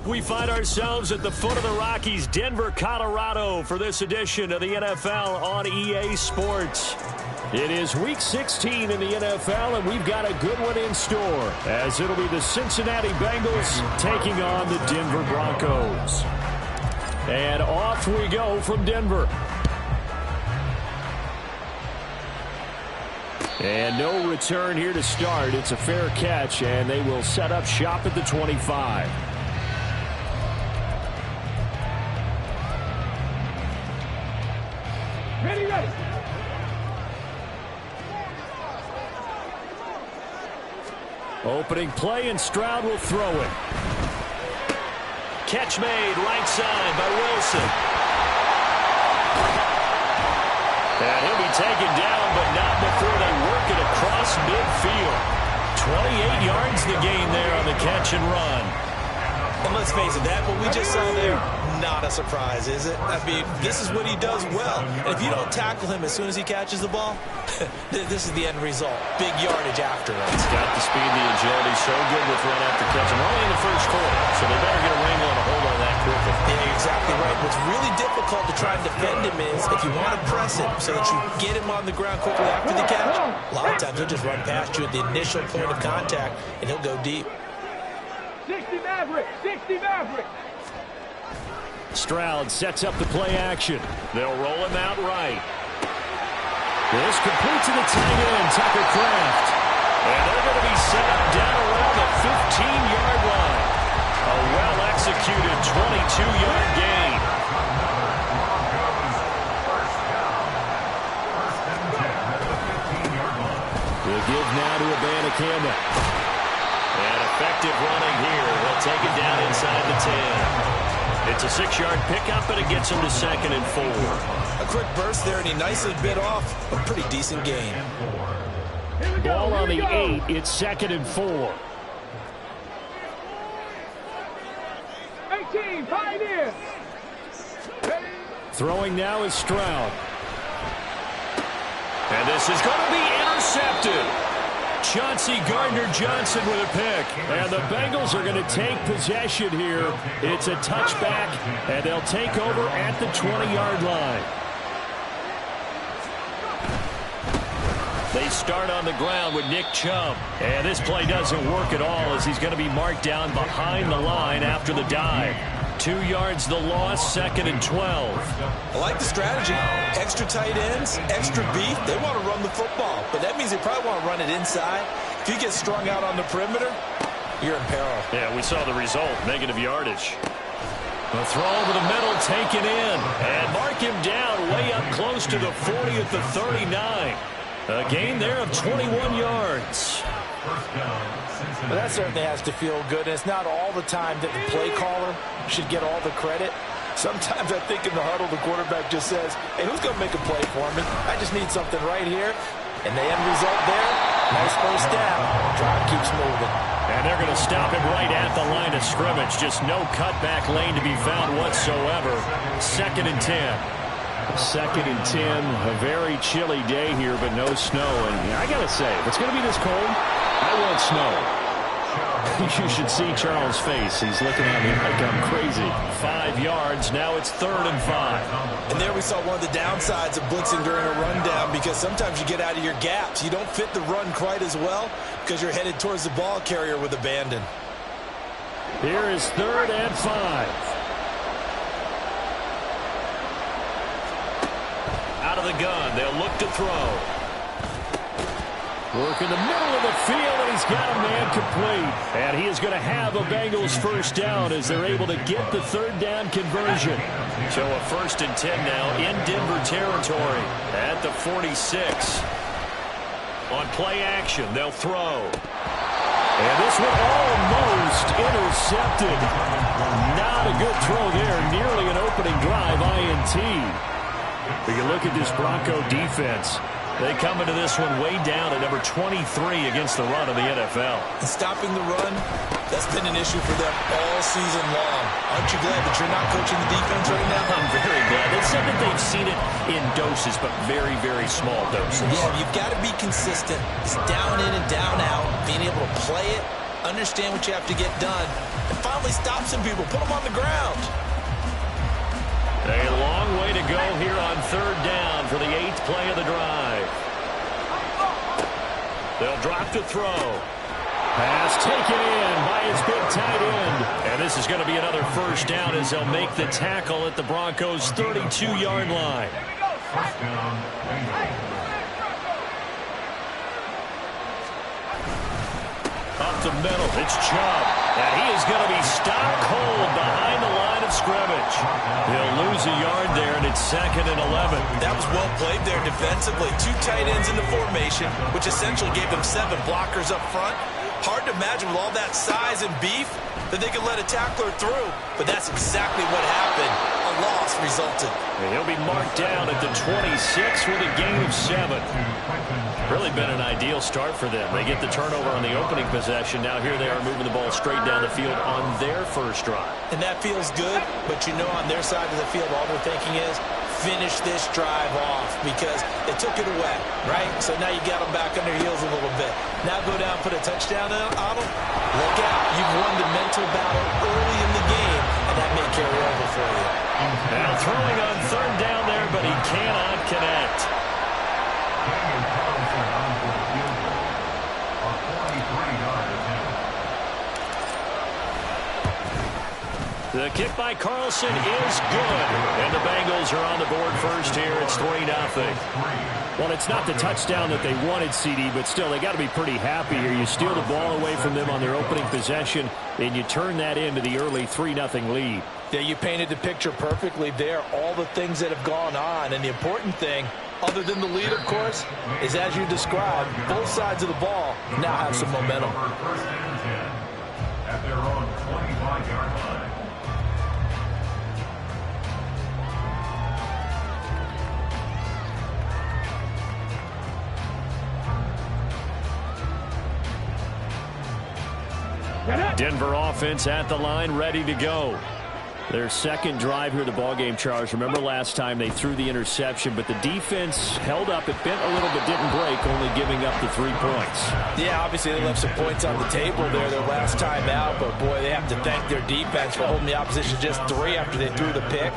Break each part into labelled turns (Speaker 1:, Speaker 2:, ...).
Speaker 1: We find ourselves at the foot of the Rockies, Denver, Colorado, for this edition of the NFL on EA Sports. It is Week 16 in the NFL, and we've got a good one in store, as it'll be the Cincinnati Bengals taking on the Denver Broncos. And off we go from Denver. And no return here to start. It's a fair catch, and they will set up shop at the 25.
Speaker 2: Ready.
Speaker 1: Opening play, and Stroud will throw it. Catch made right side by Wilson. And he'll be taken down, but not before they work it across midfield. 28 yards the gain there on the catch and run.
Speaker 3: And let's face it, that what we just saw there, not a surprise, is it? I mean, this is what he does well. And if you don't tackle him as soon as he catches the ball, this is the end result. Big yardage after it.
Speaker 1: He's got the speed and the agility, so good with run after catch. And only in the first quarter, so they better get a wrangle and a hold on that quickly.
Speaker 3: Yeah, you're exactly right. What's really difficult to try and defend him is if you want to press him so that you get him on the ground quickly after the catch, a lot of times he'll just run past you at the initial point of contact, and he'll go deep.
Speaker 2: 60 Maverick.
Speaker 1: Stroud sets up the play action. They'll roll him out right. This complete to the tight end, Tucker Kraft. And they're going to be set up down around the 15-yard line. A well-executed 22-yard gain. We'll give now to Abanikanda. And effective running here. They'll take it down inside the 10. It's a 6-yard pickup, but it gets him to 2nd and 4.
Speaker 3: A quick burst there, and he nicely bit off a pretty decent gain.
Speaker 1: Ball on the 8. It's 2nd and 4.
Speaker 2: 18, Pioneer.
Speaker 1: Throwing now is Stroud. And this is going to be intercepted. Chauncey Gardner-Johnson with a pick. And the Bengals are going to take possession here. It's a touchback, and they'll take over at the 20-yard line. They start on the ground with Nick Chubb. And this play doesn't work at all as he's going to be marked down behind the line after the dive. 2 yards the loss, 2nd and 12.
Speaker 3: I like the strategy. Extra tight ends, extra beef. They want to run the football, but that means they probably want to run it inside. If you get strung out on the perimeter, you're in peril.
Speaker 1: Yeah, we saw the result, negative yardage. The throw over the middle taken in, and mark him down way up close to the 40 at the 39. A gain there of 21 yards.
Speaker 3: Well, that certainly has to feel good, and it's not all the time that the play caller should get all the credit. Sometimes I think in the huddle, the quarterback just says, hey, who's going to make a play for me? I just need something right here. And the end result there, nice first down. Drive keeps moving.
Speaker 1: And they're going to stop him right at the line of scrimmage. Just no cutback lane to be found whatsoever. 2nd and 10. 2nd and 10, a very chilly day here, but no snow. And I got to say, if it's going to be this cold, I want snow. You should see Charles' face. He's looking at me like I'm crazy. 5 yards. Now it's 3rd and 5.
Speaker 3: And there we saw one of the downsides of blitzing during a rundown, because sometimes you get out of your gaps. You don't fit the run quite as well because you're headed towards the ball carrier with abandon.
Speaker 1: Here is 3rd and 5. Out of the gun. They'll look to throw. Work in the middle of the field, and he's got a man complete. And he is going to have a Bengals first down as they're able to get the 3rd down conversion. So a 1st and 10 now in Denver territory at the 46. On play action, they'll throw. And this one almost intercepted. Not a good throw there. Nearly an opening drive, INT. But you look at this Bronco defense. They come into this one way down at number 23 against the run of the NFL.
Speaker 3: And stopping the run, that's been an issue for them all season long. Aren't you glad that you're not coaching the defense right now?
Speaker 1: I'm very glad. They said that they've seen it in doses, but very, very small doses.
Speaker 3: Yeah, you've got to be consistent. It's down in and down out, being able to play it, understand what you have to get done, and finally stop some people, put them on the ground.
Speaker 1: A long way to go here on third down for the 8th play of the drive. They'll drop to throw. Pass taken in by his big tight end. And this is going to be another first down as they'll make the tackle at the Broncos' 32-yard line. Up the middle, it's Chubb. And he is going to be stopped cold behind the line of scrimmage. He'll lose a yard there, and it's 2nd and 11.
Speaker 3: That was well played there defensively. 2 tight ends in the formation, which essentially gave them 7 blockers up front. Hard to imagine with all that size and beef that they could let a tackler through. But that's exactly what happened. A loss resulted.
Speaker 1: And he'll be marked down at the 26 with a gain of 7. Really been an ideal start for them. They get the turnover on the opening possession. Now here they are moving the ball straight down the field on their first drive.
Speaker 3: And that feels good, but you know on their side of the field all they're thinking is finish this drive off because they took it away, right? So now you got them back on their heels a little bit. Now go down, put a touchdown on them. Look out. You've won the mental battle early in the game, and that may carry over for you.
Speaker 1: Now throwing on third down there, but he cannot connect. The kick by Carlson is good. And the Bengals are on the board first here. It's 3-0. Well, it's not the touchdown that they wanted, CD, but still, they got to be pretty happy here. You steal the ball away from them on their opening possession, and you turn that into the early 3-0 lead.
Speaker 3: Yeah, you painted the picture perfectly there. All the things that have gone on, and the important thing, other than the lead, of course, is as you described, both sides of the ball now have some momentum.
Speaker 4: At their own 25-yard line.
Speaker 1: Denver offense at the line, ready to go. Their second drive here, the ballgame, Charles. Remember last time they threw the interception, but the defense held up. It bent a little, but didn't break, only giving up the 3 points.
Speaker 3: Yeah, obviously they left some points on the table there their last time out, but boy, they have to thank their defense for holding the opposition just 3 after they threw the pick.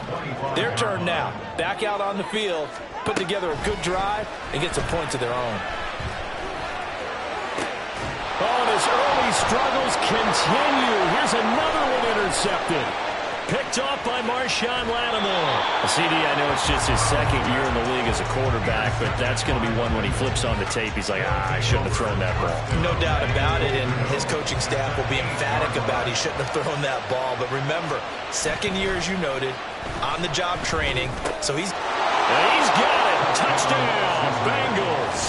Speaker 3: Their turn now. Back out on the field, put together a good drive, and get some points of their own.
Speaker 1: Oh, and his early struggles continue. Here's another one intercepted. Picked off by Marshawn Lattimore. CD, I know it's just his second year in the league as a quarterback, but that's going to be one when he flips on the tape. He's like, I shouldn't have thrown that ball.
Speaker 3: No doubt about it, and his coaching staff will be emphatic about he shouldn't have thrown that ball. But remember, second year, as you noted, on-the-job training. So he's
Speaker 1: got it. Touchdown, Bengals.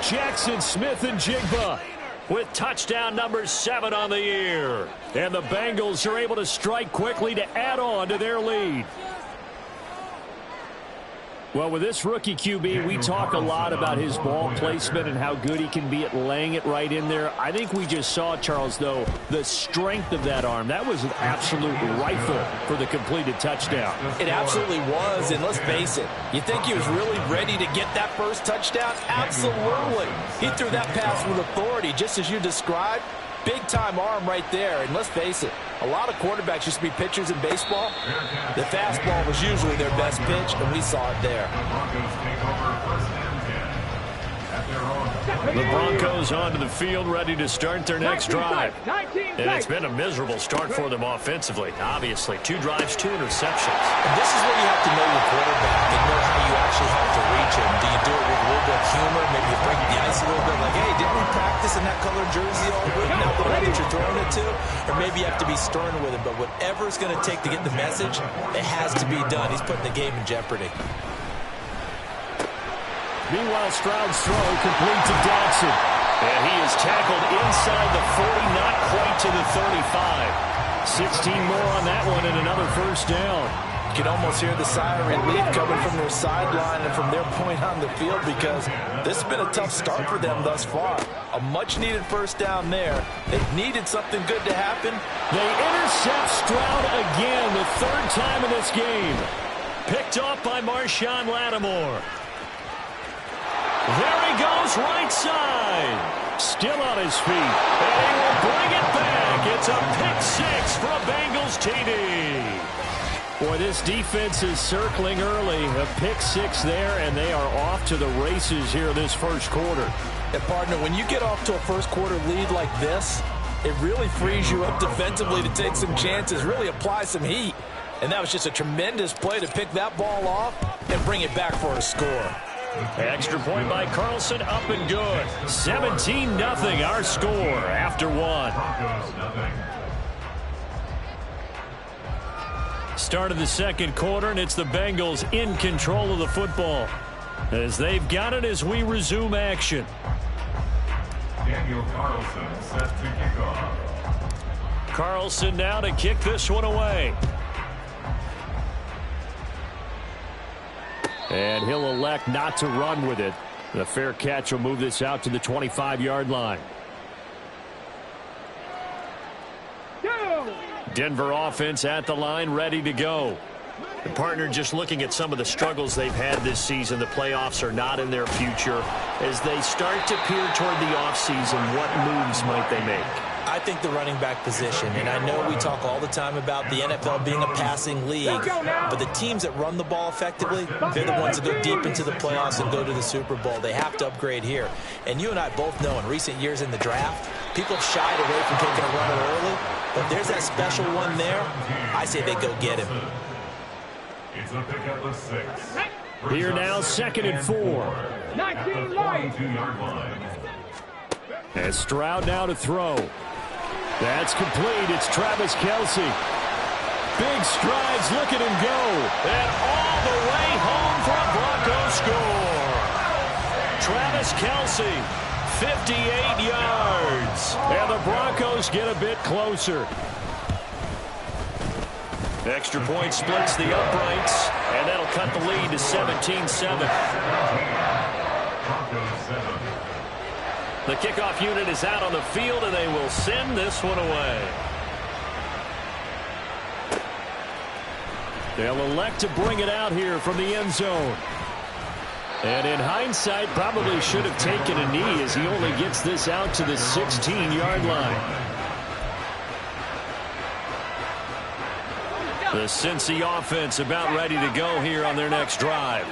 Speaker 1: Jackson Smith and Jigba with touchdown number 7 on the year. And the Bengals are able to strike quickly to add on to their lead. Well, with this rookie QB, we talk a lot about his ball placement and how good he can be at laying it right in there. I think we just saw, Charles, though, the strength of that arm. That was an absolute rifle for the completed touchdown.
Speaker 3: It absolutely was, and let's face it, you think he was really ready to get that first touchdown? Absolutely. He threw that pass with authority, just as you described. Big-time arm right there, and let's face it, a lot of quarterbacks used to be pitchers in baseball. The fastball was usually their best pitch, and we saw it there.
Speaker 1: The Broncos onto the field, ready to start their next drive. And it's been a miserable start for them offensively, obviously. 2 drives, 2 interceptions.
Speaker 3: And this is where you have to know your quarterback and know how you actually have to reach him. Do you do it with a little bit of humor? Maybe you break the ice a little bit, like, hey, didn't we practice in that colored jersey all week? Now the one that you're throwing it to? Or maybe you have to be stern with him. But whatever it's going to take to get the message, it has to be done. He's putting the game in jeopardy.
Speaker 1: Meanwhile, Stroud's throw complete to Dodson. And he is tackled inside the 40, not quite to the 35. 16 more on that one and another first down.
Speaker 3: You can almost hear the sigh of relief coming from their sideline and from their point on the field, because this has been a tough start for them thus far. A much-needed first down there. They needed something good to happen.
Speaker 1: They intercept Stroud again, the third time in this game. Picked off by Marshawn Lattimore. There he goes, right side. Still on his feet. And he will bring it back. It's a pick six for a Bengals TD. Boy, this defense is circling early. A pick six there, and they are off to the races here this first quarter.
Speaker 3: And, partner, when you get off to a first-quarter lead like this, it really frees you up defensively to take some chances, really apply some heat. And that was just a tremendous play to pick that ball off and bring it back for a score.
Speaker 1: Extra point by Carlson, up and good. 17-0 our score after one. Start of the second quarter, and it's the Bengals in control of the football as they've got it as we resume action.
Speaker 4: Daniel Carlson set to kick off.
Speaker 1: Carlson now to kick this one away. And he'll elect not to run with it. The fair catch will move this out to the 25-yard line. Denver offense at the line, ready to go. The partner just looking at some of the struggles they've had this season. The playoffs are not in their future. As they start to peer toward the offseason, what moves might they make?
Speaker 3: I think the running back position, and I know we talk all the time about the NFL being a passing league, but the teams that run the ball effectively, they're the ones that go deep into the playoffs and go to the Super Bowl. They have to upgrade here. And you and I both know in recent years in the draft, people have shied away from taking a runner early, but there's that special one there. I say they go get him.
Speaker 4: It's a pickup of 6.
Speaker 1: Here now, 2nd and 4.
Speaker 2: 19 light.
Speaker 4: 22-yard line.
Speaker 1: And Stroud now to throw. That's complete. It's Travis Kelce. Big strides. Look at him go. And all the way home for a Broncos score. Travis Kelce, 58 yards. And the Broncos get a bit closer. Extra point splits the uprights, and that'll cut the lead to 17-7.
Speaker 4: Broncos 7.
Speaker 1: The kickoff unit is out on the field, and they will send this one away. They'll elect to bring it out here from the end zone. And in hindsight, probably should have taken a knee as he only gets this out to the 16-yard line. The Cincy offense about ready to go here on their next drive.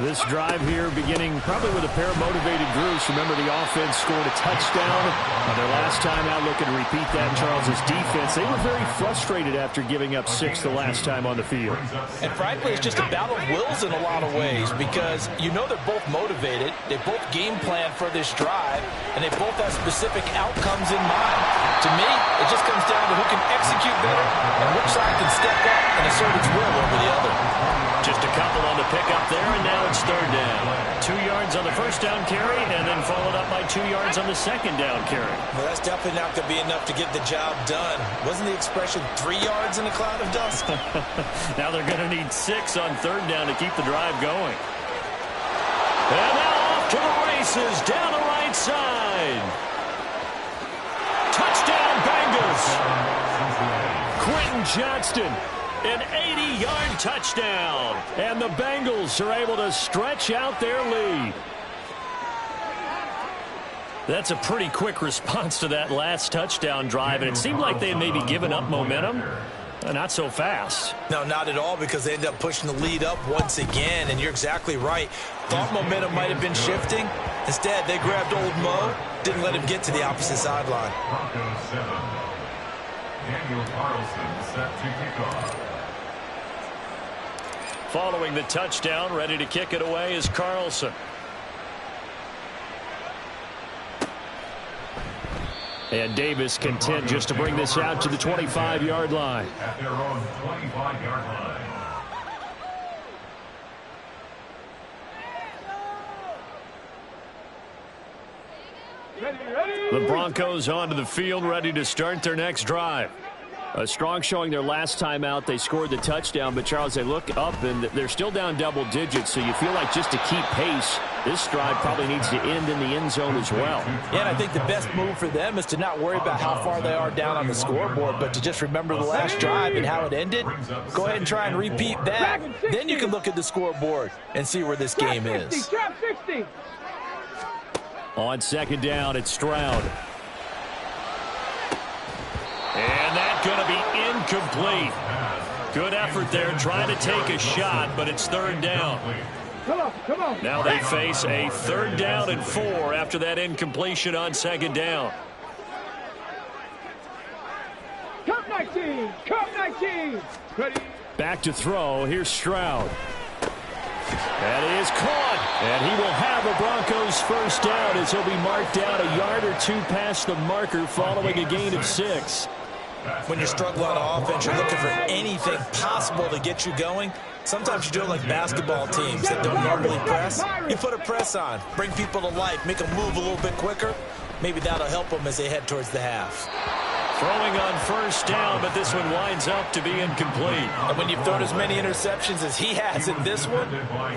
Speaker 1: This drive here beginning probably with a pair of motivated groups. Remember, the offense scored a touchdown on their last time out. Looking to repeat that. Charles's defense, they were very frustrated after giving up 6 the last time on the field.
Speaker 3: And frankly, it's just a battle of wills in a lot of ways, because you know they're both motivated. They both game plan for this drive, and they both have specific outcomes in mind. To me, it just comes down to who can execute better and which side can step up and assert its will over the other.
Speaker 1: Just a couple on the pickup there, and now it's 3rd down. 2 yards on the first down carry, and then followed up by 2 yards on the 2nd down carry.
Speaker 3: Well, that's definitely not going to be enough to get the job done. Wasn't the expression 3 yards in a cloud of dust?
Speaker 1: Now they're going to need 6 on 3rd down to keep the drive going. And now off to the races, down the right side. Touchdown, Bengals. Quentin Johnston. An 80-yard touchdown. And the Bengals are able to stretch out their lead. That's a pretty quick response to that last touchdown drive, and it seemed like they had maybe given up momentum. Not so fast.
Speaker 3: No, not at all, because they ended up pushing the lead up once again, and you're exactly right. Thought momentum might have been shifting. Instead, they grabbed old Mo, didn't let him get to the opposite sideline.
Speaker 4: Broncos 7. Daniel Carlson set to kick off.
Speaker 1: Following the touchdown, ready to kick it away is Carlson. And Davis content just to bring this out to the 25-yard line.
Speaker 4: At their own 25-yard line.
Speaker 1: The Broncos onto the field, ready to start their next drive. A strong showing their last time out. They scored the touchdown, but, Charles, they look up, and they're still down double digits, so you feel like just to keep pace, this drive probably needs to end in the end zone as well.
Speaker 3: Yeah, and I think the best move for them is to not worry about how far they are down on the scoreboard, but to just remember the last drive and how it ended. Go ahead and try and repeat that. Then you can look at the scoreboard and see where this game is.
Speaker 1: On second down, it's Stroud. And that's going to be incomplete. Good effort there trying to take a shot, but it's third down.
Speaker 2: Come on.
Speaker 1: Now they face a 3rd down and 4 after that incompletion on second down.
Speaker 2: Come 19. Ready.
Speaker 1: Back to throw. Here's Stroud. That is caught. And he will have a Broncos first down as he'll be marked down a yard or 2 past the marker following a gain of 6.
Speaker 3: When you're struggling on offense, you're looking for anything possible to get you going. Sometimes you do it like basketball teams that don't normally press. You put a press on, bring people to life, make them move a little bit quicker. Maybe that'll help them as they head towards the half.
Speaker 1: Throwing on first down, but this one winds up to be incomplete.
Speaker 3: And when you've thrown as many interceptions as he has in this one,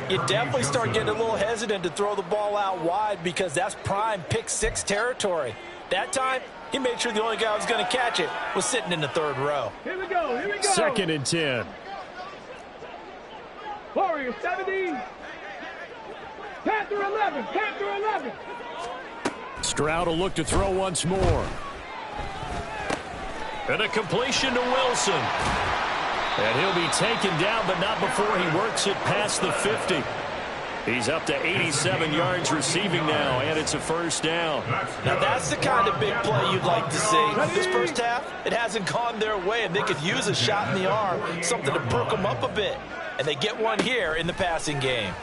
Speaker 3: you definitely start getting a little hesitant to throw the ball out wide because that's prime pick 6 territory. That time, he made sure the only guy who was going to catch it was sitting in the 3rd row.
Speaker 2: Here we go.
Speaker 1: 2nd and 10.
Speaker 2: Warriors 70. Panther 11.
Speaker 1: Stroud will look to throw once more. And a completion to Wilson. And he'll be taken down, but not before he works it past the 50. He's up to 87 yards receiving now, and it's a first down.
Speaker 3: Now that's the kind of big play you'd like to see. This first half, it hasn't gone their way, and they could use a shot in the arm, something to perk them up a bit. And they get one here in the passing game.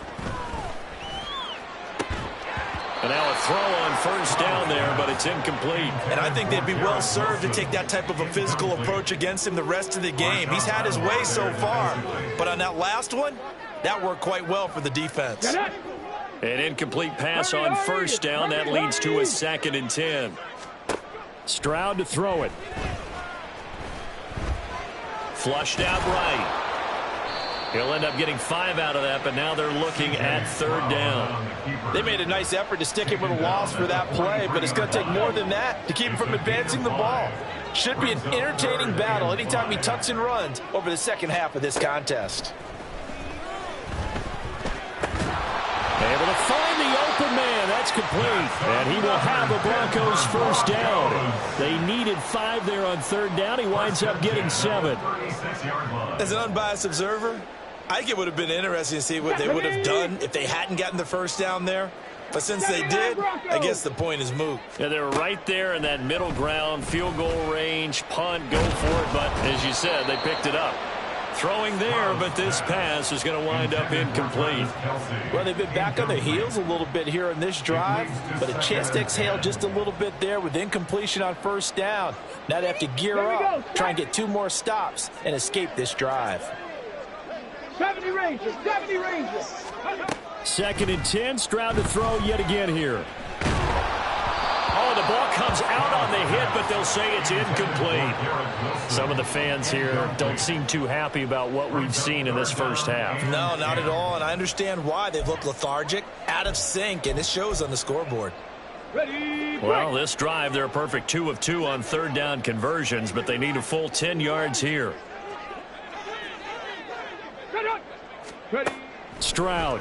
Speaker 1: And now a throw on first down there, but it's incomplete.
Speaker 3: And I think they'd be well served to take that type of a physical approach against him the rest of the game. He's had his way so far, but on that last one, that worked quite well for the defense.
Speaker 1: An incomplete pass on first down. That leads to a 2nd and 10. Stroud to throw it. Flushed out right. He'll end up getting 5 out of that, but now they're looking at 3rd down.
Speaker 3: They made a nice effort to stick him with a loss for that play, but it's going to take more than that to keep him from advancing the ball. Should be an entertaining battle anytime he tucks and runs over the second half of this contest.
Speaker 1: Able to find the open man. That's complete. And he will have a Broncos first down. They needed 5 there on 3rd down. He winds up getting 7.
Speaker 3: As an unbiased observer, I think it would have been interesting to see what they would have done if they hadn't gotten the first down there. But since they did, I guess the point is moot.
Speaker 1: Yeah, they were right there in that middle ground, field goal range, punt, go for it. But as you said, they picked it up. Throwing there, but this pass is going to wind up incomplete.
Speaker 3: Well, they've been back on their heels a little bit here in this drive, but a chance to exhale just a little bit there with incompletion on first down. Now they have to gear up, try and get 2 more stops, and escape this drive.
Speaker 2: 70 Rangers.
Speaker 1: 2nd and 10. Stroud to throw yet again here. Oh, the ball comes out on the hit, but they'll say it's incomplete. Some of the fans here don't seem too happy about what we've seen in this first half.
Speaker 3: No, not at all, and I understand why. They've looked lethargic, out of sync, and it shows on the scoreboard.
Speaker 1: Well, this drive, they're a perfect 2 of 2 on 3rd down conversions, but they need a full 10 yards here. Stroud.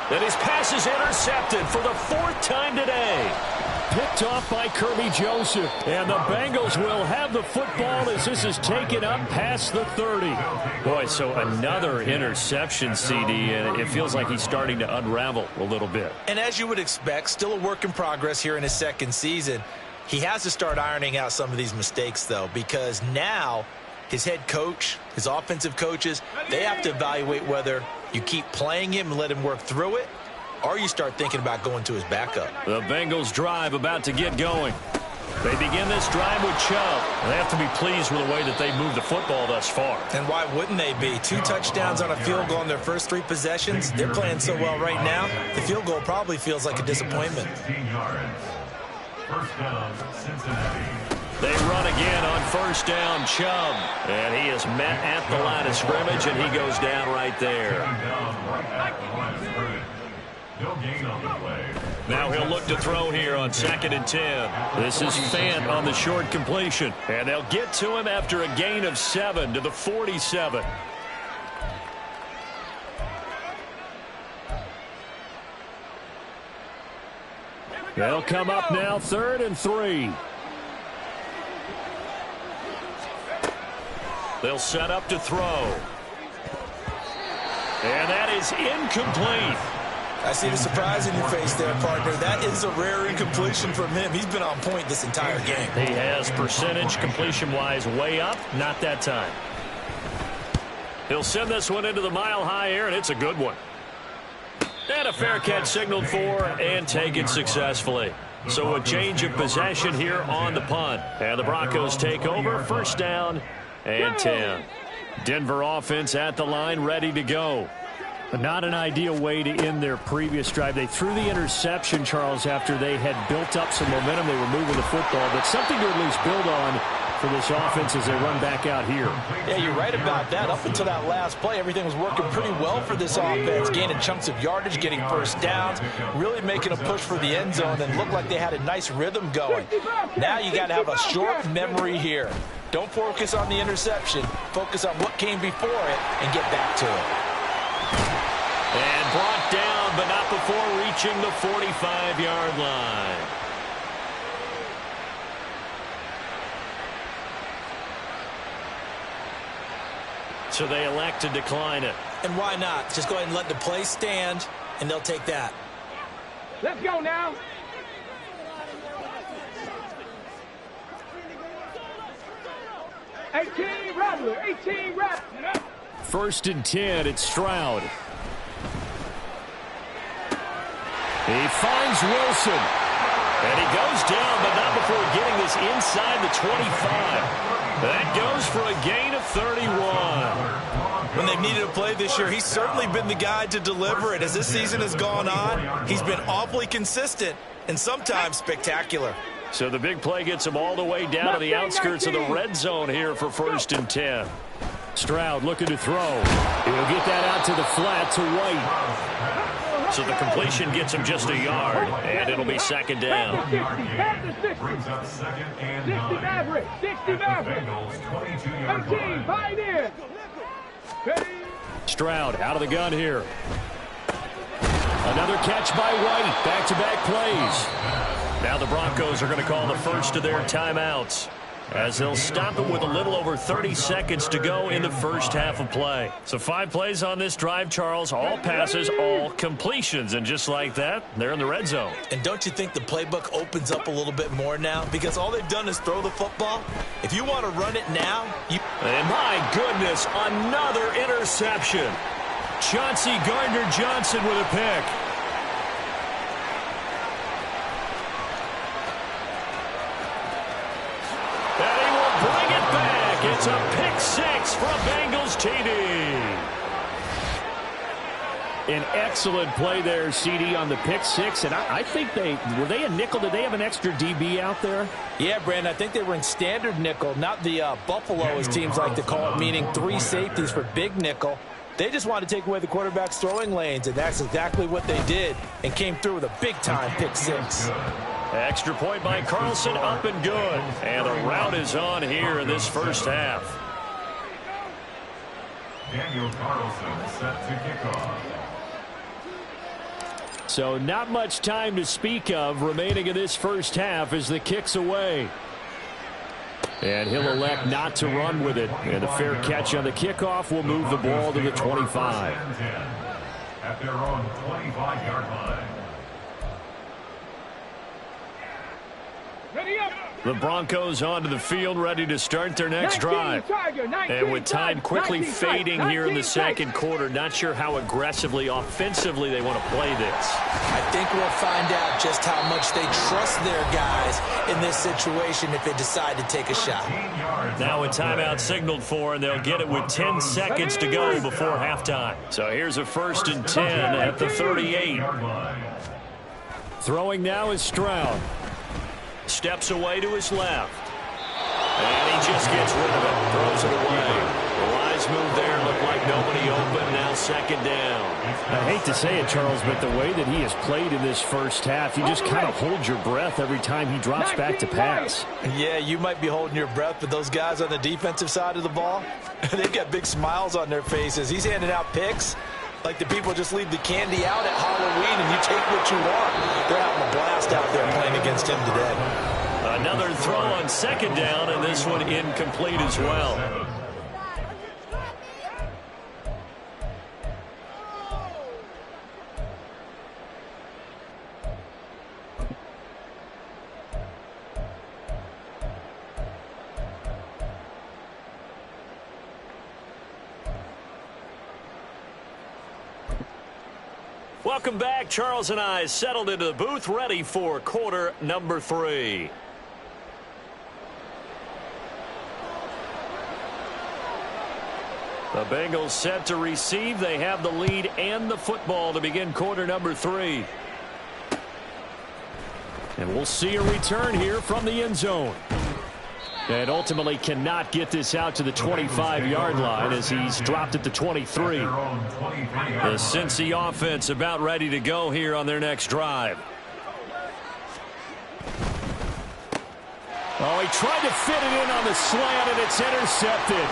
Speaker 1: And his pass is intercepted for the 4th time today. Picked off by Kirby Joseph. And the Bengals will have the football as this is taken up past the 30. Boy, so another interception, CD, and it feels like he's starting to unravel a little bit.
Speaker 3: And as you would expect, still a work in progress here in his 2nd season. He has to start ironing out some of these mistakes, though, because now his head coach, his offensive coaches, they have to evaluate whether you keep playing him and let him work through it, or you start thinking about going to his backup.
Speaker 1: The Bengals drive about to get going. They begin this drive with Chubb. They have to be pleased with the way that they moved the football thus far.
Speaker 3: And why wouldn't they be? 2 touchdowns on a field goal in their first 3 possessions. They're playing so well right now, the field goal probably feels like a disappointment.
Speaker 4: 16 yards. First down, Cincinnati.
Speaker 1: They run again on first down, Chubb. And he is met at the line of scrimmage, and he goes down right there.
Speaker 4: No gain on the play.
Speaker 1: Now he'll look to throw here on 2nd and 10. This is Fant on the short completion. And they'll get to him after a gain of 7 to the 47. They'll come up now 3rd and 3. They'll set up to throw. And that is incomplete.
Speaker 3: I see the surprise in your face there, partner. That is a rare incompletion from him. He's been on point this entire game.
Speaker 1: He has percentage completion-wise way up. Not that time. He'll send this one into the mile-high air, and it's a good one. And a fair catch signaled for and taken successfully. So a change of possession here on the punt. And the Broncos take over. First down and 10. Denver offense at the line, ready to go. But not an ideal way to end their previous drive. They threw the interception, Charles, after they had built up some momentum. They were moving the football, but something to at least build on for this offense as they run back out here.
Speaker 3: Yeah, you're right about that. Up until that last play, everything was working pretty well for this offense, gaining chunks of yardage, getting first downs, really making a push for the end zone, and looked like they had a nice rhythm going. Now you got to have a short memory here. Don't focus on the interception. Focus on what came before it and get back to it.
Speaker 1: And brought down, but not before reaching the 45-yard line. So they elect to decline it.
Speaker 3: And why not? Just go ahead and let the play stand, and they'll take that.
Speaker 2: Let's go now. Rattler, 18 Rattler.
Speaker 1: 1st and 10, it's Stroud. He finds Wilson. And he goes down, but not before getting this inside the 25. That goes for a gain of 31.
Speaker 3: When they've needed a play this year, he's certainly been the guy to deliver it. As this season has gone on, he's been awfully consistent and sometimes spectacular.
Speaker 1: So the big play gets him all the way down to the outskirts of the red zone here for 1st and 10. Stroud looking to throw. He'll get that out to the flat to White. So the completion gets him just a yard, and it'll be 2nd down.
Speaker 2: 60 Maverick, 60 Maverick. 13, Pioneer.
Speaker 1: Stroud out of the gun here. Another catch by White. Back-to-back plays. Now the Broncos are going to call the first of their timeouts, as they'll stop it with a little over 30 seconds to go in the first half of play. So 5 plays on this drive, Charles. All passes, all completions. And just like that, they're in the red zone.
Speaker 3: And don't you think the playbook opens up a little bit more now? Because all they've done is throw the football. If you want to run it now, you...
Speaker 1: And my goodness, another interception. Chauncey Gardner-Johnson with a pick. It's a pick 6 from Bengals TD. An excellent play there, CD, on the pick 6. And I think were they a nickel? Did they have an extra DB out there?
Speaker 3: Yeah, Brandon, I think they were in standard nickel, not the Buffalo, as teams like to call it, meaning 3 safeties for big nickel. They just wanted to take away the quarterback's throwing lanes, and that's exactly what they did, and came through with a big-time pick 6.
Speaker 1: Extra point by Carlson, up and good. And the route is on here in this first half.
Speaker 4: Daniel Carlson set to kick off.
Speaker 1: So not much time to speak of remaining in this first half as the kick's away. And he'll elect not to run with it. And a fair catch on the kickoff will move the ball to the 25.
Speaker 4: At their own 25-yard line.
Speaker 2: Ready up.
Speaker 1: The Broncos onto the field, ready to start their next drive. And with time quickly fading here in the second quarter, not sure how aggressively, offensively they want to play this.
Speaker 3: I think we'll find out just how much they trust their guys in this situation if they decide to take a shot.
Speaker 1: Now a timeout signaled for, and they'll get it with 10 seconds to go before halftime. So here's a 1st and 10 at the 38. Throwing now is Stroud. Steps away to his left. And he just gets rid of it. Throws it away. The wise move there. Looked like nobody open. Now 2nd down.
Speaker 5: I hate to say it, Charles, but the way that he has played in this first half, you just kind of hold your breath every time he drops back to pass.
Speaker 3: Yeah, you might be holding your breath, but those guys on the defensive side of the ball, they've got big smiles on their faces. He's handing out picks like the people just leave the candy out at Halloween and you take what you want. They're having a blast out there playing against him today.
Speaker 1: Another throw on 2nd down, and this one incomplete as well. Welcome back. Charles and I settled into the booth, ready for quarter number 3. The Bengals set to receive. They have the lead and the football to begin quarter number 3. And we'll see a return here from the end zone. And ultimately cannot get this out to the 25-yard line as he's dropped at the 23. The Cincy offense about ready to go here on their next drive. Oh, he tried to fit it in on the slant, and it's intercepted.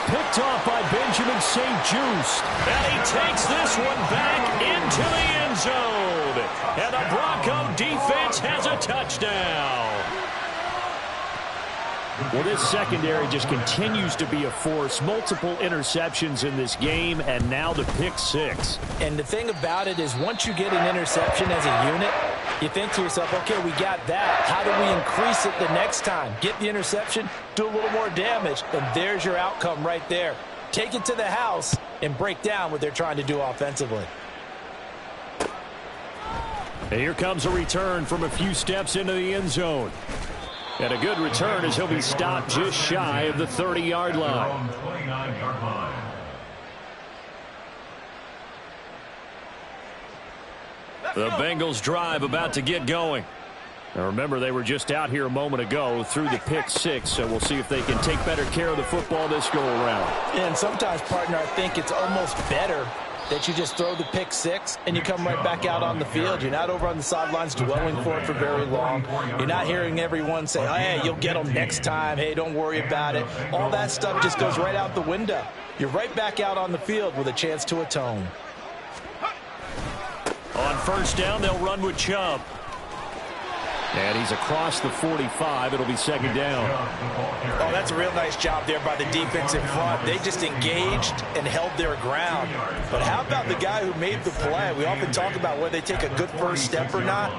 Speaker 1: Picked off by Benjamin St-Juste. And he takes this one back into the end zone. And the Bronco defense has a touchdown.
Speaker 5: Well, this secondary just continues to be a force. Multiple interceptions in this game, and now the pick 6.
Speaker 3: And the thing about it is once you get an interception as a unit, you think to yourself, okay, we got that. How do we increase it the next time? Get the interception, do a little more damage, and there's your outcome right there. Take it to the house and break down what they're trying to do offensively.
Speaker 5: And here comes a return from a few steps into the end zone. And a good return as he'll be stopped just shy of the 30-yard line.
Speaker 1: The Bengals drive about to get going.
Speaker 5: Now remember, they were just out here a moment ago through the pick 6, so we'll see if they can take better care of the football this go-around.
Speaker 3: And sometimes, partner, I think it's almost better that you just throw the pick 6 and you come right back out on the field. You're not over on the sidelines dwelling for it for very long. You're not hearing everyone say, oh, hey, you'll get them next time. Hey, don't worry about it. All that stuff just goes right out the window. You're right back out on the field with a chance to atone.
Speaker 1: On 1st down, they'll run with Chubb.
Speaker 5: And he's across the 45. It'll be 2nd down.
Speaker 3: Oh, that's a real nice job there by the defense in front. They just engaged and held their ground. But how about the guy who made the play? We often talk about whether they take a good first step or not.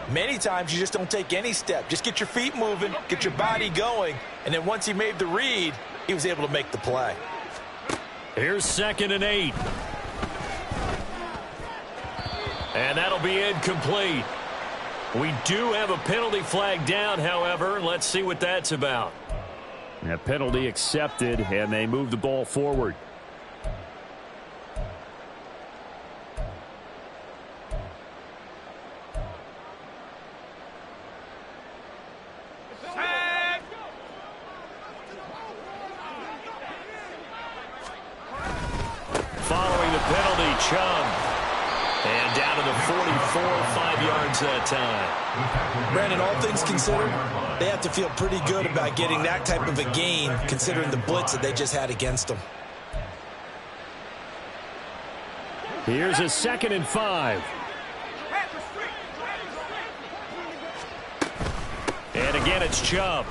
Speaker 3: Many times you just don't take any step. Just get your feet moving, get your body going, and then once he made the read, he was able to make the play.
Speaker 1: Here's 2nd and 8. And that'll be incomplete. We do have a penalty flag down, however. Let's see what that's about.
Speaker 5: A penalty accepted, and they move the ball forward.
Speaker 1: Following the penalty, Chubb. And down to the 44, 5 yards that time.
Speaker 3: Brandon, all things considered, they have to feel pretty good about getting that type of a gain, considering the blitz that they just had against them.
Speaker 5: Here's a 2nd and 5.
Speaker 1: And again, it's Chubb.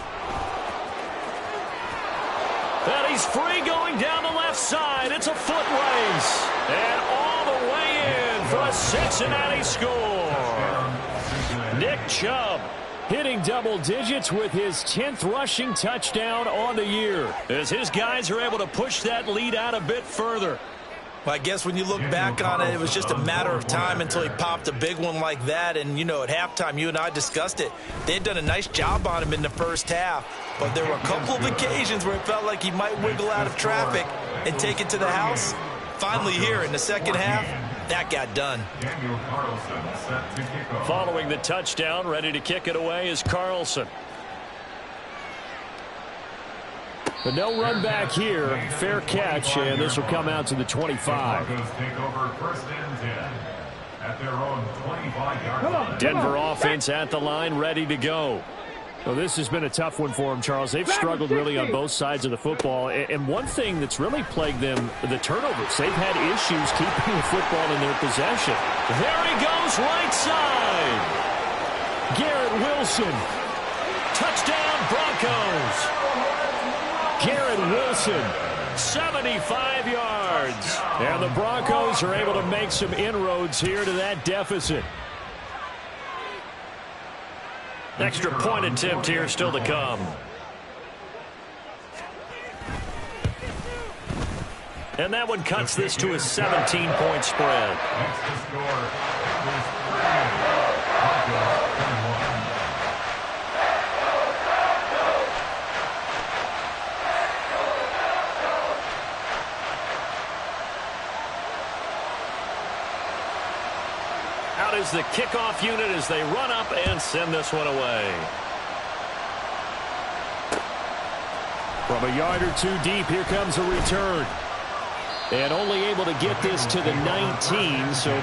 Speaker 1: And he's free going down the left side. It's a foot race. And all the way in for a Cincinnati score. Nick Chubb
Speaker 5: Hitting double digits with his 10th rushing touchdown on the year, as his guys are able to push that lead out a bit further.
Speaker 3: Well, I guess when you look back on it, it was just a matter of time until he popped a big one like that. And, you know, at halftime, you and I discussed it. They had done a nice job on him in the first half. But there were a couple of occasions where it felt like he might wiggle out of traffic and take it to the house. Finally here in the second half, that got done.
Speaker 5: Following the touchdown, ready to kick it away is Carlson. But no run back here. Fair catch, and this will come out to the 25. Denver offense at the line, ready to go. Well, this has been a tough one for them, Charles. They've struggled really on both sides of the football. And one thing that's really plagued them, the turnovers. They've had issues keeping the football in their possession. There he goes, right side. Garrett Wilson. Touchdown, Broncos. Garrett Wilson, 75 yards. And the Broncos are able to make some inroads here to that deficit. Extra point attempt here still to come. And that one cuts this to a 17-point spread. Out is the kickoff unit as they run up and send this one away. From a yard or two deep, here comes a return. And only able to get this to the 19, so...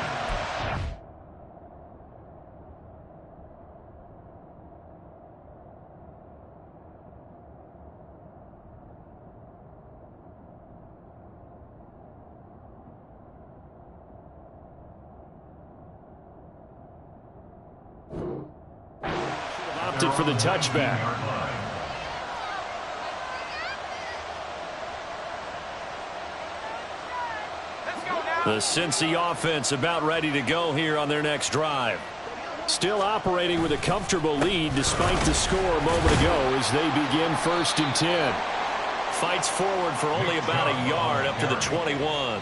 Speaker 5: opted for the touchback. The Cincy offense about ready to go here on their next drive. Still operating with a comfortable lead despite the score a moment ago as they begin 1st and 10. Fights forward for only about a yard up to the 21.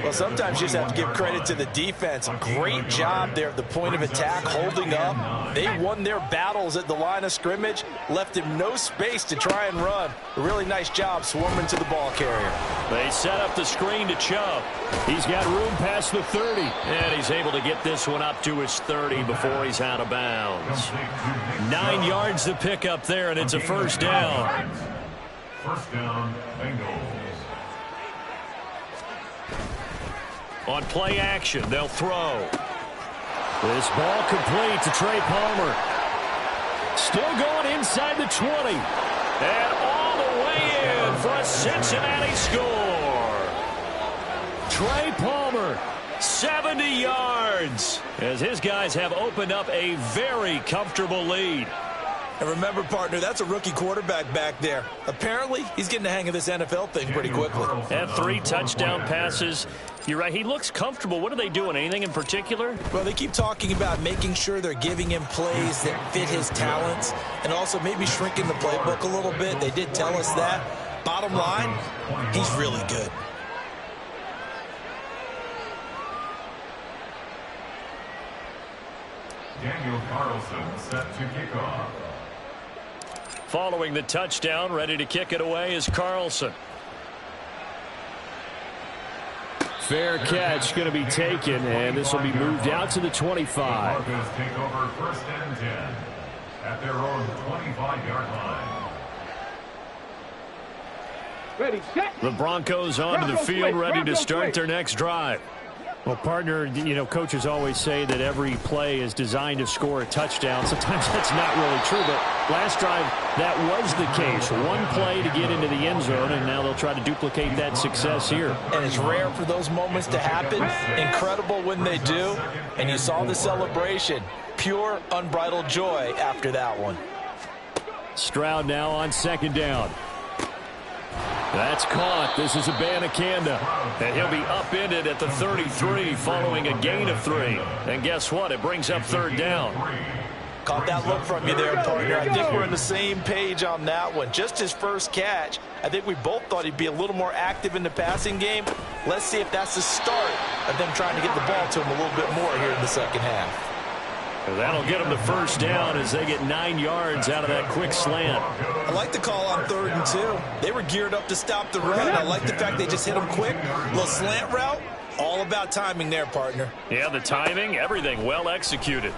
Speaker 3: Well, sometimes you just have to give credit to the defense. Great job there at the point of attack, holding up. They won their battles at the line of scrimmage, left him no space to try and run. A really nice job swarming to the ball carrier.
Speaker 5: They set up the screen to Chubb. He's got room past the 30. And he's able to get this one up to his 30 before he's out of bounds. 9 yards to pick up there, and it's a first down.
Speaker 4: First down, Bengals.
Speaker 5: On play action, they'll throw. This ball complete to Trey Palmer. Still going inside the 20. And all the way in for a Cincinnati score. Trey Palmer, 70 yards, as his guys have opened up a very comfortable lead.
Speaker 3: And remember, partner, that's a rookie quarterback back there. Apparently, he's getting the hang of this NFL thing pretty quickly.
Speaker 5: And 3 touchdown passes. You're right, he looks comfortable. What are they doing? Anything in particular?
Speaker 3: Well, they keep talking about making sure they're giving him plays that fit his talents and also maybe shrinking the playbook a little bit. They did tell us that. Bottom line, he's really good.
Speaker 4: Daniel Carlson set to kick off.
Speaker 5: Following the touchdown, ready to kick it away is Carlson. Fair catch going to be taken, and this will be moved out to the 25.
Speaker 4: Broncos take over 1st and 10 at their own 25-yard line.
Speaker 2: Ready, set.
Speaker 5: The Broncos onto the field, ready to start their next drive. Well, partner, you know, coaches always say that every play is designed to score a touchdown. Sometimes that's not really true, but last drive, that was the case. One play to get into the end zone, and now they'll try to duplicate that success here.
Speaker 3: And it's rare for those moments to happen. Incredible when they do. And you saw the celebration. Pure, unbridled joy after that one.
Speaker 5: Stroud now on 2nd down. That's caught. This is Abanikanda. And he'll be upended at the 33 following a gain of 3. And guess what? It brings up 3rd down.
Speaker 3: Caught that look from you there, partner. I think we're on the same page on that one. Just his first catch. I think we both thought he'd be a little more active in the passing game. Let's see if that's the start of them trying to get the ball to him a little bit more here in the second half.
Speaker 5: That'll get them the first down as they get 9 yards out of that quick slant.
Speaker 3: I like the call on 3rd and 2. They were geared up to stop the run. I like the fact they just hit them quick. A little slant route. All about timing there, partner.
Speaker 5: Yeah, the timing, everything well executed.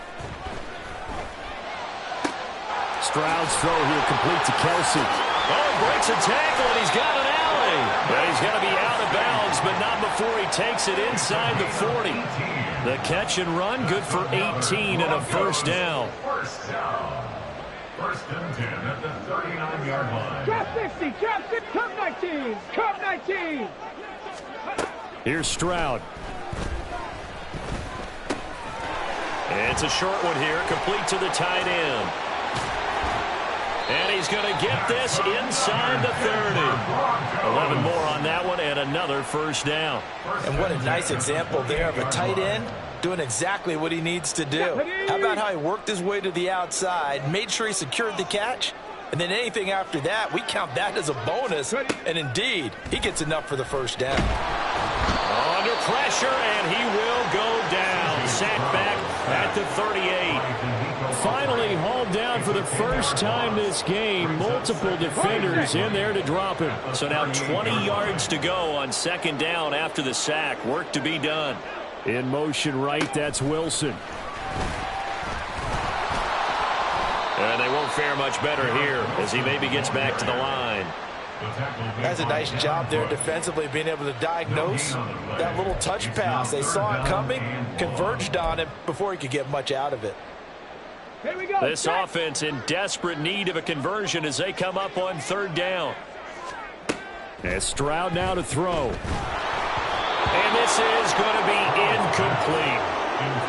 Speaker 5: Stroud's throw here complete to Kelsey. Oh, breaks a tackle, and he's got an alley. But he's going to be out of bounds, but not before he takes it inside the 40. The catch and run, good for 18 and a first down.
Speaker 4: First down. 1st and 10 at the 39-yard line.
Speaker 2: Drop 60, drop 60, come 19, come 19.
Speaker 5: Here's Stroud. It's a short one here, complete to the tight end. And he's going to get this inside the 30. 11 more on that one and another first down.
Speaker 3: And what a nice example there of a tight end doing exactly what he needs to do. How about how he worked his way to the outside, made sure he secured the catch, and then anything after that, we count that as a bonus. And indeed, he gets enough for the first down.
Speaker 5: Under pressure, and he will go down. Sacked back at the 38. Finally hauled down for the first time this game. Multiple defenders in there to drop him. So now 20 yards to go on 2nd down after the sack. Work to be done. In motion right, that's Wilson. And they won't fare much better here as he maybe gets back to the line.
Speaker 3: That's a nice job there defensively, being able to diagnose that little touch pass. They saw it coming, converged on him before he could get much out of it.
Speaker 2: Here we go.
Speaker 5: This offense in desperate need of a conversion as they come up on 3rd down. And Stroud now to throw. And this is going to be incomplete.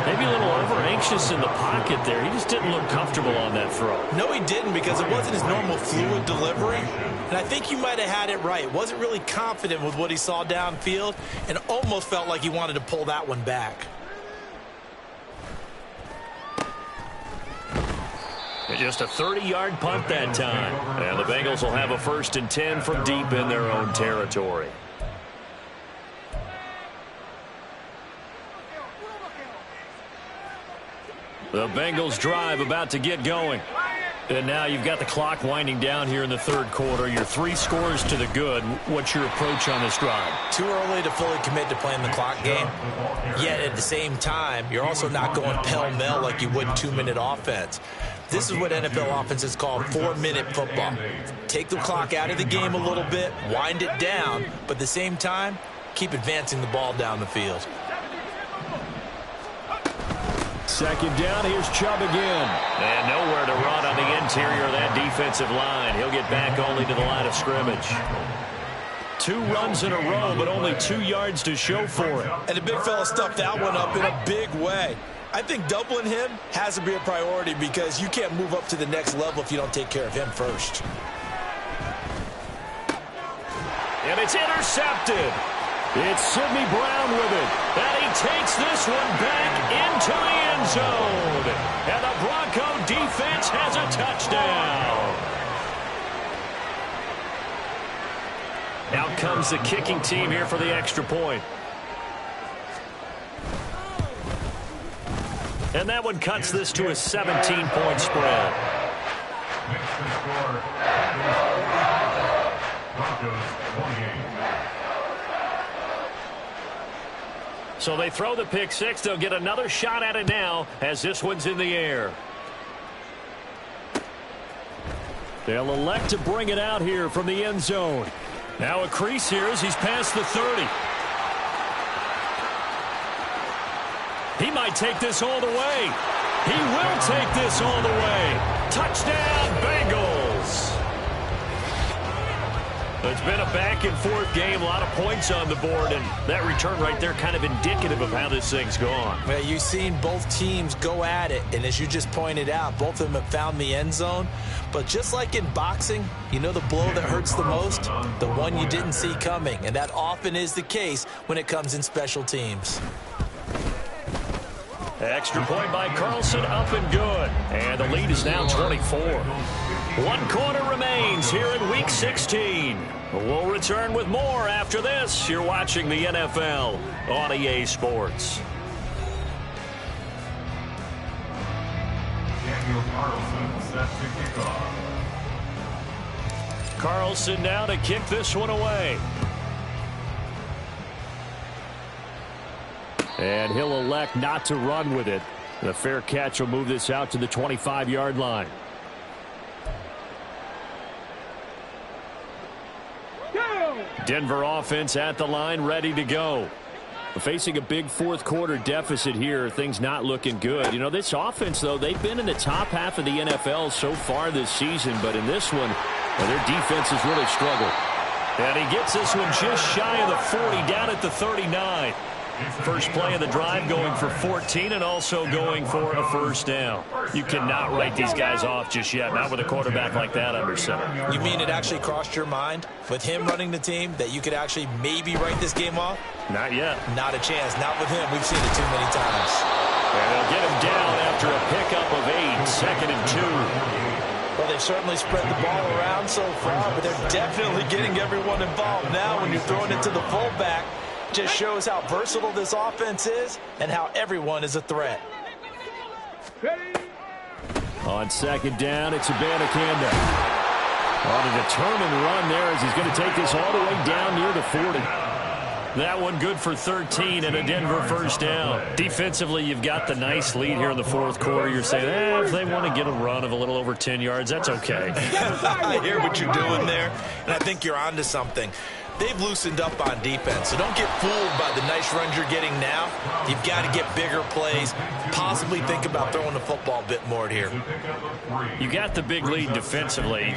Speaker 5: Maybe a little over-anxious in the pocket there. He just didn't look comfortable on that throw.
Speaker 3: No, he didn't, because it wasn't his normal fluid delivery. And I think you might have had it right. Wasn't really confident with what he saw downfield and almost felt like he wanted to pull that one back.
Speaker 5: Just a 30-yard punt that time. And the Bengals will have a 1st and 10 from deep in their own territory. The Bengals drive about to get going. And now you've got the clock winding down here in the 3rd quarter. You're 3 scores to the good. What's your approach on this drive?
Speaker 3: Too early to fully commit to playing the clock game. Yet at the same time, you're also not going pell-mell like you would 2-minute offense. This is what NFL offenses call 4-minute football. Take the clock out of the game a little bit, wind it down, but at the same time, keep advancing the ball down the field.
Speaker 5: 2nd down, here's Chubb again. And nowhere to run on the interior of that defensive line. He'll get back only to the line of scrimmage. 2 runs in a row, but only 2 yards to show for it.
Speaker 3: And the big fella stuffed that one up in a big way. I think doubling him has to be a priority because you can't move up to the next level if you don't take care of him first.
Speaker 5: And it's intercepted. It's Sidney Brown with it. And he takes this one back into the end zone. And the Bronco defense has a touchdown. Out comes the kicking team here for the extra point. And that one cuts this to a 17-point spread.
Speaker 4: Makes the score. Broncos 28.
Speaker 5: So they throw the pick six. They'll get another shot at it now as this one's in the air. They'll elect to bring it out here from the end zone. Now a crease here as he's past the 30. He might take this all the way. He will take this all the way. Touchdown, Bengals. It's been a back-and-forth game, a lot of points on the board, and that return right there kind of indicative of how this thing's gone.
Speaker 3: Well, you've seen both teams go at it, and as you just pointed out, both of them have found the end zone. But just like in boxing, you know the blow that hurts the most? The one you didn't see coming, and that often is the case when it comes in special teams.
Speaker 1: Extra point by Carlson, up and good. And the lead is now 24. 1 quarter remains here in Week 16. We'll return with more after this. You're watching the NFL on EA Sports.
Speaker 4: Daniel Carlson set to kick off.
Speaker 1: Carlson now to kick this one away. And he'll elect not to run with it. The fair catch will move this out to the 25-yard line. Denver offense at the line, ready to go. Facing a big fourth quarter deficit here, things not looking good. You know, this offense, though, they've been in the top half of the NFL so far this season, but in this one, their defense has really struggled. And he gets this one just shy of the 40, down at the 39. First play of the drive going for 14 and also going for a first down. You cannot write these guys off just yet, not with a quarterback like that under center.
Speaker 3: You mean it actually crossed your mind with him running the team that you could actually maybe write this game off?
Speaker 1: Not yet.
Speaker 3: Not a chance. Not with him. We've seen it too many times.
Speaker 1: And they'll get him down after a pickup of 8, 2nd and 2.
Speaker 3: Well, they've certainly spread the ball around so far, but they're definitely getting everyone involved now when you're throwing it to the fullback. Just shows how versatile this offense is and how everyone is a threat.
Speaker 1: On 2nd down, it's Abanikanda. On a determined run there as he's going to take this all the way down near the 40. That one good for 13 and a Denver first down. Defensively, you've got the nice lead here in the fourth quarter. You're saying, if they want to get a run of a little over 10 yards, that's okay.
Speaker 3: I hear what you're doing there, and I think you're onto something. They've loosened up on defense, so don't get fooled by the nice runs you're getting now. You've got to get bigger plays, possibly think about throwing the football a bit more here.
Speaker 1: You got the big lead defensively,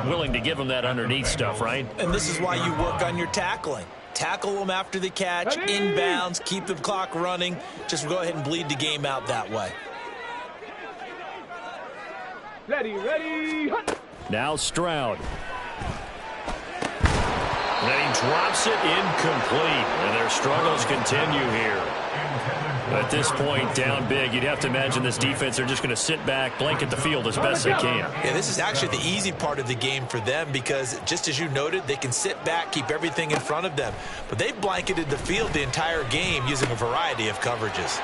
Speaker 1: willing to give them that underneath stuff, right?
Speaker 3: And this is why you work on your tackling. Tackle them after the catch, inbounds, keep the clock running. Just go ahead and bleed the game out that way.
Speaker 2: Ready.
Speaker 1: Now Stroud. Then he drops it incomplete, and their struggles continue here. At this point, down big, you'd have to imagine this defense, they're just going to sit back, blanket the field as best they can.
Speaker 3: Yeah, this is actually the easy part of the game for them because, just as you noted, they can sit back, keep everything in front of them. But they've blanketed the field the entire game using a variety of coverages.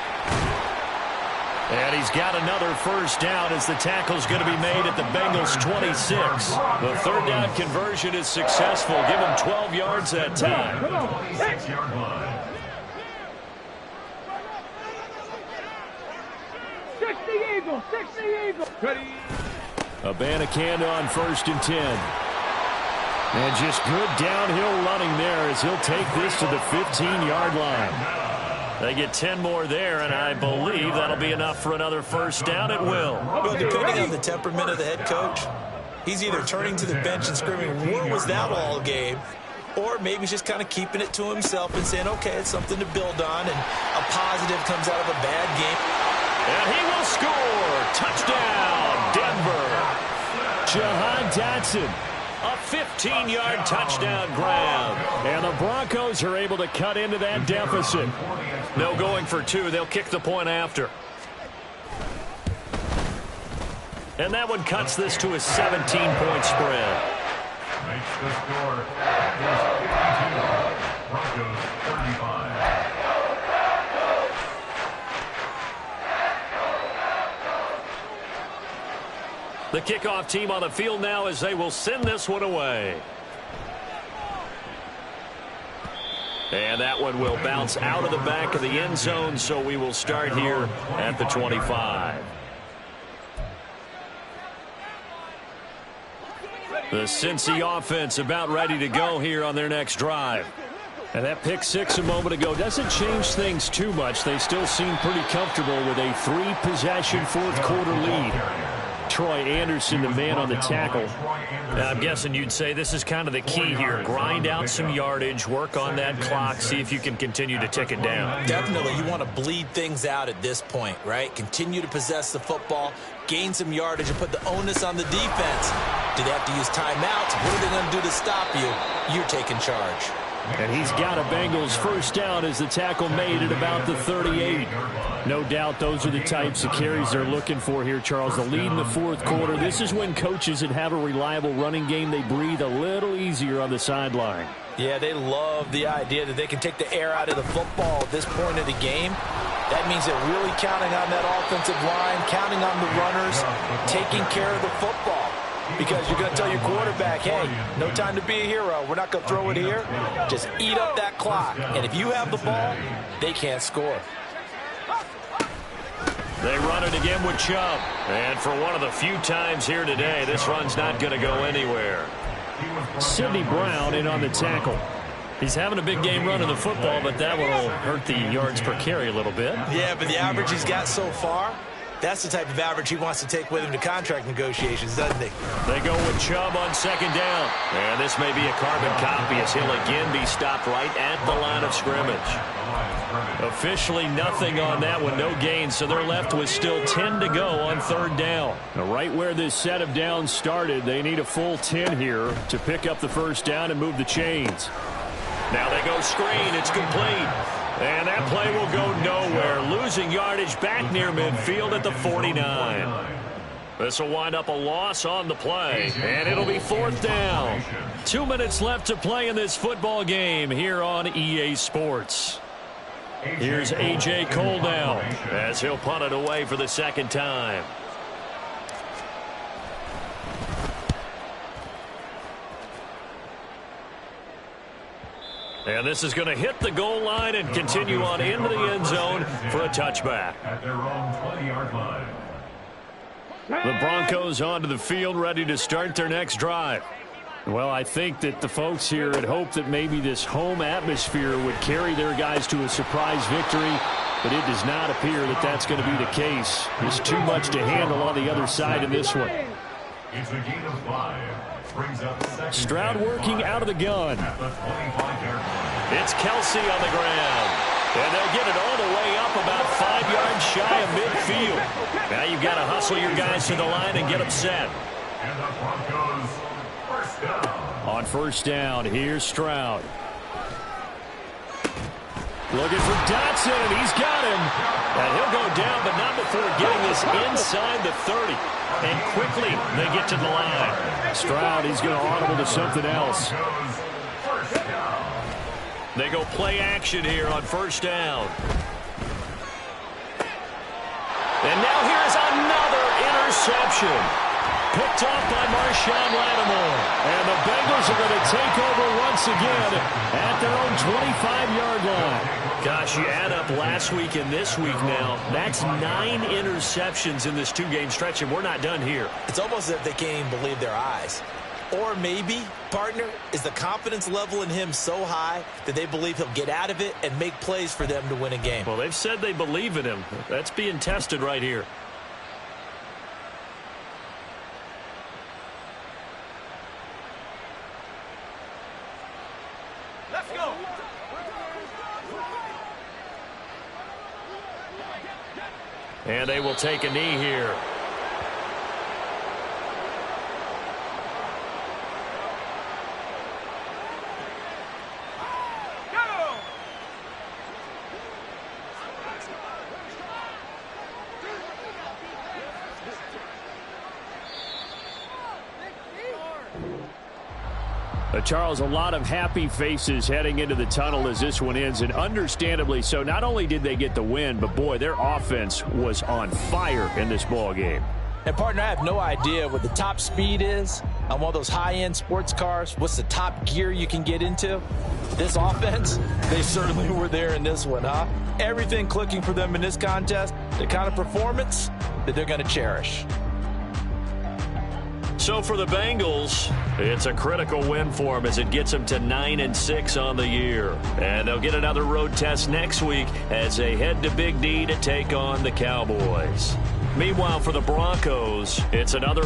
Speaker 1: And he's got another first down as the tackle's going to be made at the Bengals' 26. The third down conversion is successful. Give him 12 yards that time.
Speaker 4: 6-yard line.
Speaker 2: 60 Eagles. Ready.
Speaker 1: Abanikanda on 1st and 10. And just good downhill running there as he'll take this to the 15-yard line. They get 10 more there, and I believe that'll be enough for another first down. It will.
Speaker 3: Well, depending on the temperament of the head coach, he's either turning to the bench and screaming, what was that all game? Or maybe he's just kind of keeping it to himself and saying, okay, it's something to build on, and a positive comes out of a bad game.
Speaker 1: And he will score. Touchdown, Denver. Jahan Dotson. A 15-yard touchdown grab. And the Broncos are able to cut into that deficit. No going for 2. They'll kick the point after. And that one cuts this to a 17-point spread.
Speaker 4: Makes the score. Broncos 35.
Speaker 1: The kickoff team on the field now as they will send this one away. And that one will bounce out of the back of the end zone, so we will start here at the 25. The Cincy offense about ready to go here on their next drive. And that pick six a moment ago doesn't change things too much. They still seem pretty comfortable with a 3-possession fourth quarter lead. Troy Anderson, the man on the tackle. I'm guessing you'd say this is kind of the key here. Grind out some yardage, work on that clock, see if you can continue to tick it down.
Speaker 3: Definitely, you want to bleed things out at this point, right? Continue to possess the football, gain some yardage, and put the onus on the defense. Do they have to use timeouts? What are they going to do to stop you? You're taking charge.
Speaker 5: And he's got a Bengals first down as the tackle made at about the 38. No doubt those are the types of carries they're looking for here, Charles. The lead in the fourth quarter. This is when coaches that have a reliable running game, they breathe a little easier on the sideline.
Speaker 3: Yeah, they love the idea that they can take the air out of the football at this point of the game. That means they're really counting on that offensive line, counting on the runners, taking care of the football. Because you're going to tell your quarterback, hey, no time to be a hero. We're not going to throw it here. Just eat up that clock. And if you have the ball, they can't score.
Speaker 1: They run it again with Chubb. And for one of the few times here today, this run's not going to go anywhere.
Speaker 5: Sidney Brown in on the tackle. He's having a big game running the football, but that will hurt the yards per carry a little bit.
Speaker 3: Yeah, but the average he's got so far, that's the type of average he wants to take with him to contract negotiations, doesn't he?
Speaker 1: They go with Chubb on second down. And this may be a carbon copy as he'll again be stopped right at the line of scrimmage. Officially nothing on that one, no gain, so they're left with still 10 to go on third down.
Speaker 5: Now, right where this set of downs started, they need a full 10 here to pick up the first down and move the chains.
Speaker 1: Now they go screen, it's complete. And that play will go nowhere. Losing yardage back near midfield at the 49. This will wind up a loss on the play, and it'll be fourth down. 2 minutes left to play in this football game here on EA Sports. Here's A.J. Cole now as he'll punt it away for the second time. And this is going to hit the goal line and continue on into the end zone for a touchback.
Speaker 4: At their own 20-yard line.
Speaker 5: The Broncos onto the field, ready to start their next drive. Well, I think that the folks here had hoped that maybe this home atmosphere would carry their guys to a surprise victory, but it does not appear that that's going to be the case. There's too much to handle on the other side in this one.
Speaker 4: It's a gain of 5. Brings up second.
Speaker 5: Stroud working out of the gun.
Speaker 4: At the 25-yard line.
Speaker 1: It's Kelsey on the ground. And they'll get it all the way up about 5 yards shy of midfield. Now you've got to hustle your guys to the line and get them set.
Speaker 4: And the Broncos first down.
Speaker 5: On first down, here's Stroud. Looking for Dotson, and he's got him. And he'll go down, but not before getting this inside the 30. And quickly they get to the line. Stroud, he's going to audible to something else.
Speaker 4: First down.
Speaker 1: They go play action here on first down. And now here's another interception. Picked off by Marshawn Lattimore. And the Bengals are going to take over once again at their own 25-yard line. Gosh, you add up last week and this week now. That's 9 interceptions in this two-game stretch, and we're not done here.
Speaker 3: It's almost as if they can't even believe their eyes. Or maybe, partner, is the confidence level in him so high that they believe he'll get out of it and make plays for them to win a game.
Speaker 1: Well, they've said they believe in him. That's being tested right here.
Speaker 2: Let's go.
Speaker 1: And they will take a knee here.
Speaker 5: Charles, a lot of happy faces heading into the tunnel as this one ends, and understandably so. Not only did they get the win, but boy, their offense was on fire in this ball game.
Speaker 3: And partner, I have no idea what the top speed is on one of those high-end sports cars. What's the top gear you can get into? This offense, they certainly were there in this one, huh? Everything clicking for them in this contest, the kind of performance that they're going to cherish.
Speaker 1: So for the Bengals, it's a critical win for them as it gets them to 9-6 on the year. And they'll get another road test next week as they head to Big D to take on the Cowboys. Meanwhile, for the Broncos, it's another